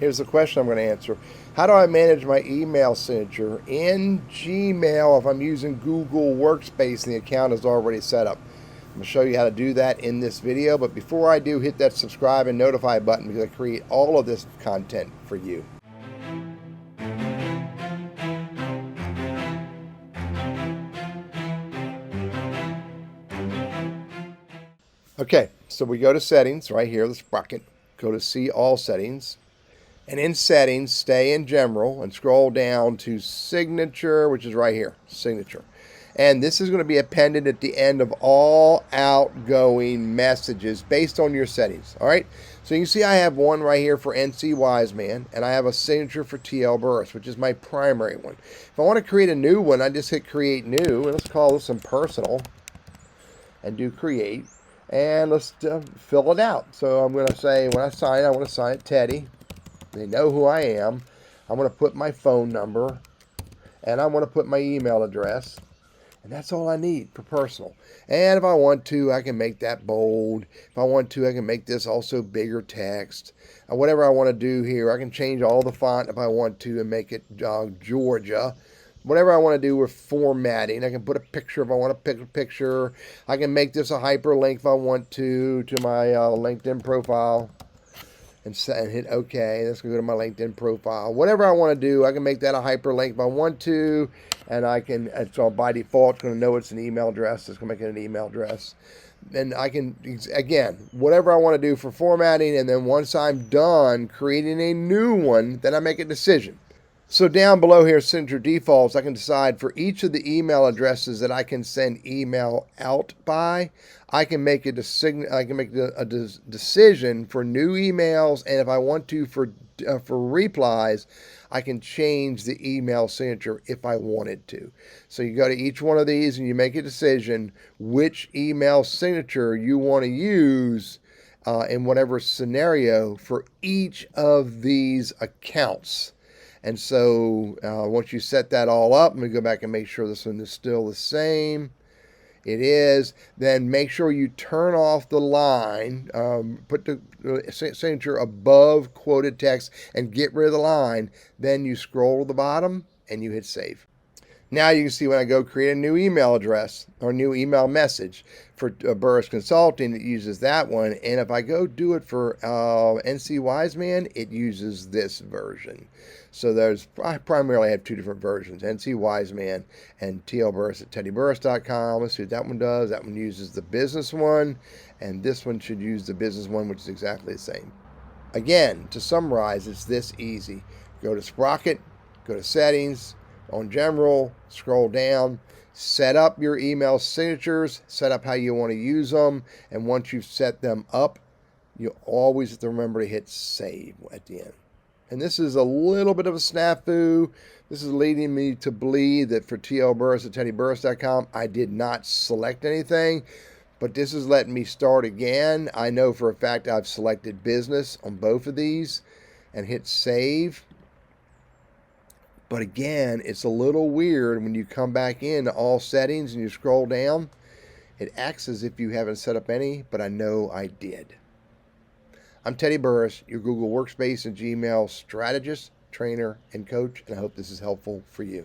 Here's the question I'm going to answer. How do I manage my email signature in Gmail if I'm using Google Workspace and the account is already set up? I'm going to show you how to do that in this video, but before I do, hit that subscribe and notify button because I create all of this content for you. Okay, so we go to settings right here, this bracket, go to see all settings. And in settings, stay in general and scroll down to signature, which is right here, signature. And this is going to be appended at the end of all outgoing messages based on your settings. All right. So you can see I have one right here for NC Wiseman, and I have a signature for TL Burris, which is my primary one. If I want to create a new one, I just hit create new, and let's call this some personal and do create. And let's fill it out. So I'm going to say when I sign, I want to sign it Teddy. They know who I am. I'm going to put my phone number, and I'm going to put my email address, and that's all I need for personal. And if I want to, I can make that bold. If I want to, I can make this also bigger text. Whatever I want to do here, I can change all the font if I want to and make it Georgia. Whatever I want to do with formatting, I can put a picture if I want to pick a picture. I can make this a hyperlink if I want to my LinkedIn profile. And hit OK. Let's go to my LinkedIn profile. Whatever I want to do, I can make that a hyperlink if I want to. And I can, so by default, it's going to know it's an email address. It's going to make it an email address. And I can, again, whatever I want to do for formatting. And then once I'm done creating a new one, then I make a decision. So down below here, signature defaults, I can decide for each of the email addresses that I can send email out by. I can make a decision for new emails, and if I want to for replies, I can change the email signature if I wanted to. So you go to each one of these and you make a decision which email signature you want to use in whatever scenario for each of these accounts. And so once you set that all up, let me go back and make sure this one is still the same. It is. Then make sure you turn off the line, put the signature above quoted text and get rid of the line. Then you scroll to the bottom and you hit save. Now you can see when I go create a new email address or new email message for Burris Consulting, it uses that one. And if I go do it for NC Wiseman, it uses this version. So I primarily have two different versions, NC Wiseman and TL Burris at teddyburris.com. Let's see what that one does. That one uses the business one, and this one should use the business one, which is exactly the same. Again, to summarize, it's this easy. Go to Sprocket, go to Settings, on General, scroll down, set up your email signatures, set up how you want to use them, and once you've set them up, you always have to remember to hit Save at the end. And this is a little bit of a snafu. This is leading me to believe that for TL Burris at teddyburris.com, I did not select anything, but this is letting me start again. I know for a fact I've selected business on both of these and hit Save. But again, it's a little weird when you come back into all settings and you scroll down. It acts as if you haven't set up any, but I know I did. I'm Teddy Burris, your Google Workspace and Gmail strategist, trainer, and coach, and I hope this is helpful for you.